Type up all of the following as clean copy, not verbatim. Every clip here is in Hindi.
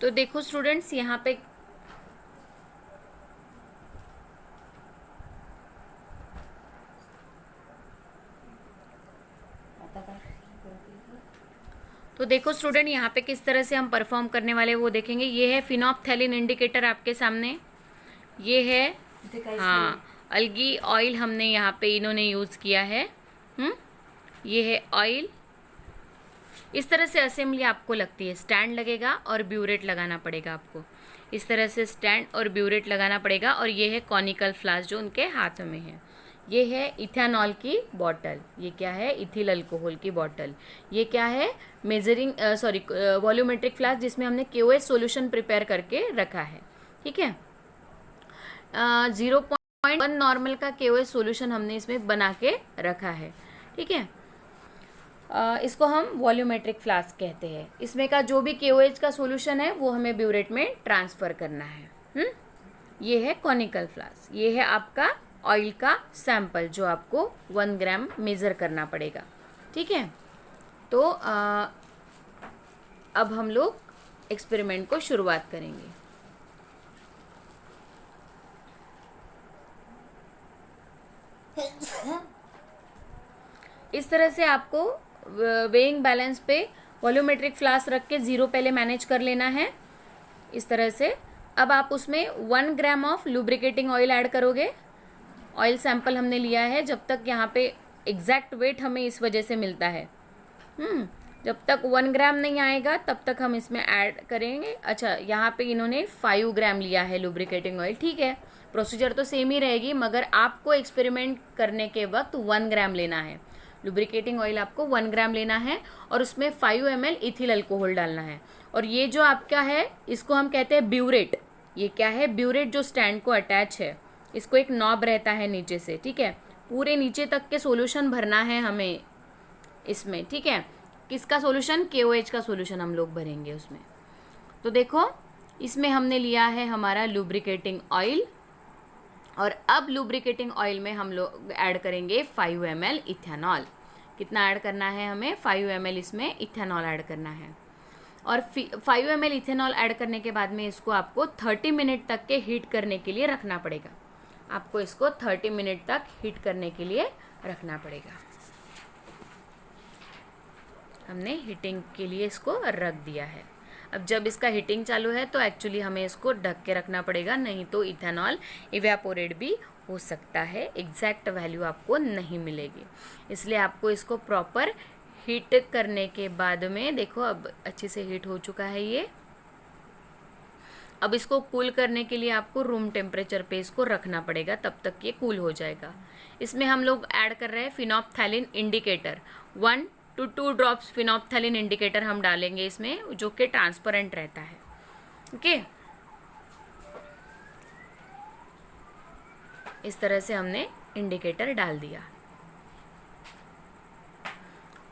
तो देखो स्टूडेंट्स यहाँ पे यहाँ पे किस तरह से हम परफॉर्म करने वाले वो देखेंगे। ये है फिनोप्थेलिन इंडिकेटर आपके सामने, ये है हाँ अल्गी ऑयल हमने यहाँ पे इन्होंने यूज़ किया है। ये है ऑयल। इस तरह से असेंबली आपको लगती है, स्टैंड लगेगा और ब्यूरेट लगाना पड़ेगा आपको। इस तरह से स्टैंड और ब्यूरेट लगाना पड़ेगा। और ये है कॉनिकल फ्लास्क जो उनके हाथ में है। ये है इथेनॉल की बॉटल, ये क्या है, इथिल अल्कोहल की बॉटल। ये क्या है, मेजरिंग वॉल्यूमेट्रिक फ्लास्क जिसमें हमने KOH सॉल्यूशन प्रिपेयर करके रखा है। ठीक है, 0.1 नॉर्मल का KOH सॉल्यूशन हमने इसमें बना के रखा है। ठीक है, इसको हम वॉल्यूमेट्रिक फ्लास्क कहते हैं। इसमें का जो भी KOH का सॉल्यूशन है वो हमें ब्यूरेट में ट्रांसफ़र करना है। ये है कॉनिकल फ्लास्क। ये है आपका ऑयल का सैंपल जो आपको 1 ग्राम मेज़र करना पड़ेगा। ठीक है, तो अब हम लोग एक्सपेरिमेंट को शुरुआत करेंगे। इस तरह से आपको वेइंग बैलेंस पे वॉल्यूमेट्रिक फ्लास्क रख के 0 पहले मैनेज कर लेना है, इस तरह से। अब आप उसमें 1 gram of lubricating oil add करोगे। ऑयल सैंपल हमने लिया है, जब तक यहाँ पे एग्जैक्ट वेट हमें इस वजह से मिलता है। जब तक 1 ग्राम नहीं आएगा तब तक हम इसमें ऐड करेंगे। अच्छा, यहाँ पे इन्होंने 5 ग्राम लिया है लुब्रिकेटिंग ऑयल। ठीक है, प्रोसीजर तो सेम ही रहेगी, मगर आपको एक्सपेरिमेंट करने के वक्त 1 ग्राम लेना है। लुब्रिकेटिंग ऑयल आपको 1 ग्राम लेना है और उसमें 5 ml इथिल अल्कोहल डालना है। और ये जो आपका है इसको हम कहते हैं ब्यूरेट। ये क्या है, ब्यूरेट जो स्टैंड को अटैच है। इसको एक नॉब रहता है नीचे से। ठीक है, पूरे नीचे तक के सॉल्यूशन भरना है हमें इसमें। ठीक है, किसका सॉल्यूशन, KOH का सॉल्यूशन हम लोग भरेंगे उसमें। तो देखो इसमें हमने लिया है हमारा लुब्रिकेटिंग ऑयल। और अब लुब्रिकेटिंग ऑयल में हम लोग ऐड करेंगे 5 ml इथेनॉल। कितना ऐड करना है हमें, 5 ml इसमें इथेनॉल ऐड करना है। और 5 ml इथेनॉल ऐड करने के बाद में इसको आपको 30 मिनट तक के हीट करने के लिए रखना पड़ेगा। आपको इसको 30 मिनट तक हीट करने के लिए रखना पड़ेगा। हमने हीटिंग के लिए इसको रख दिया है। अब जब इसका हीटिंग चालू है तो एक्चुअली हमें इसको ढक के रखना पड़ेगा, नहीं तो इथेनॉल इवेपोरेट भी हो सकता है, एग्जैक्ट वैल्यू आपको नहीं मिलेगी। इसलिए आपको इसको प्रॉपर हीट करने के बाद में, देखो अब अच्छे से हीट हो चुका है ये। अब इसको कूल करने के लिए आपको रूम टेम्परेचर पे इसको रखना पड़ेगा, तब तक ये कूल हो जाएगा। इसमें हम लोग ऐड कर रहे हैं फिनोप्थेलिन इंडिकेटर। 1 to 2 ड्रॉप्स फिनोप्थेलिन इंडिकेटर हम डालेंगे इसमें, जो कि ट्रांसपेरेंट रहता है। ओके, इस तरह से हमने इंडिकेटर डाल दिया।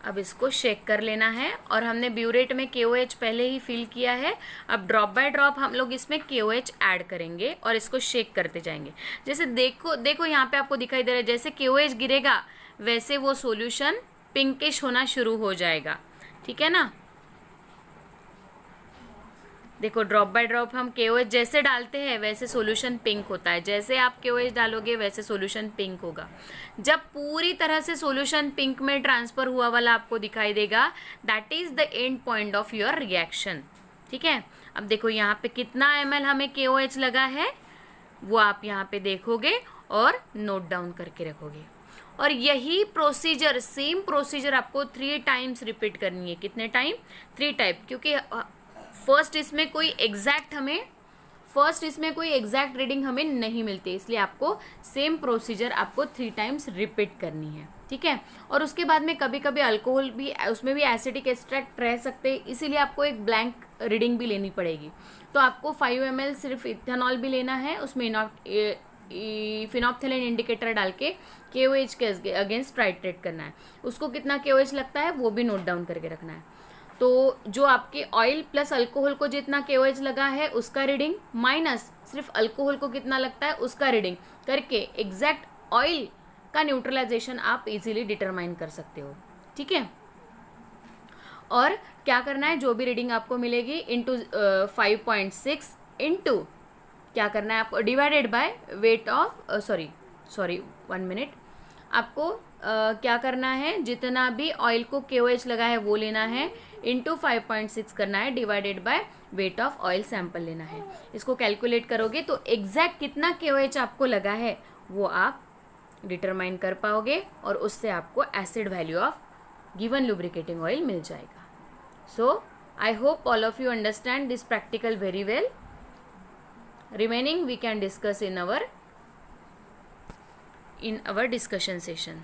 अब इसको शेक कर लेना है। और हमने ब्यूरेट में KOH पहले ही फिल किया है। अब ड्रॉप बाय ड्रॉप हम लोग इसमें KOH ऐड करेंगे और इसको शेक करते जाएंगे। जैसे देखो यहाँ पे आपको दिखाई दे रहा है, जैसे KOH गिरेगा वैसे वो सॉल्यूशन पिंकिश होना शुरू हो जाएगा। ठीक है ना, देखो ड्रॉप बाय ड्रॉप हम KOH जैसे डालते हैं वैसे सॉल्यूशन पिंक होता है। जैसे आप KOH डालोगे वैसे सॉल्यूशन पिंक होगा। जब पूरी तरह से सॉल्यूशन पिंक में ट्रांसफर हुआ वाला आपको दिखाई देगा, that is the end point of your reaction. ठीक है, अब देखो यहाँ पे कितना ml हमें KOH लगा है वो आप यहाँ पे देखोगे और नोट डाउन करके रखोगे। और यही प्रोसीजर, सेम प्रोसीजर आपको 3 टाइम्स रिपीट करनी है। कितने टाइम, 3 टाइप, क्योंकि फर्स्ट इसमें कोई एग्जैक्ट रीडिंग हमें नहीं मिलती, इसलिए आपको सेम प्रोसीजर आपको 3 टाइम्स रिपीट करनी है। ठीक है, और उसके बाद में कभी कभी अल्कोहल भी, उसमें भी एसिटिक एक्सट्रैक्ट रह सकते हैं, इसीलिए आपको एक ब्लैंक रीडिंग भी लेनी पड़ेगी। तो आपको 5 ml सिर्फ इथेनॉल भी लेना है, उसमें फिनोप्थेलिन इंडिकेटर डाल के KOH के अगेंस्ट टाइट्रेट करना है। उसको कितना KOH लगता है वो भी नोट डाउन करके रखना है। तो जो आपके ऑयल प्लस अल्कोहल को जितना KOH लगा है उसका रीडिंग, माइनस सिर्फ अल्कोहल को कितना लगता है उसका रीडिंग करके एग्जैक्ट ऑयल का न्यूट्रलाइजेशन आप इजीली डिटरमाइन कर सकते हो। ठीक है, और क्या करना है, जो भी रीडिंग आपको मिलेगी इंटू 5.6 इंटू क्या करना है आपको, divided by weight of sorry 1 minute, आपको क्या करना है, जितना भी ऑयल को KOH लगा है वो लेना है, इंटू 5.6 करना है, divided by weight of oil sample लेना है। इसको कैलकुलेट करोगे तो एग्जैक्ट कितना KOH आपको लगा है वो आप डिटरमाइन कर पाओगे और उससे आपको acid value of given lubricating oil मिल जाएगा। So I hope all of you understand this practical very well. Remaining we can discuss in our discussion session.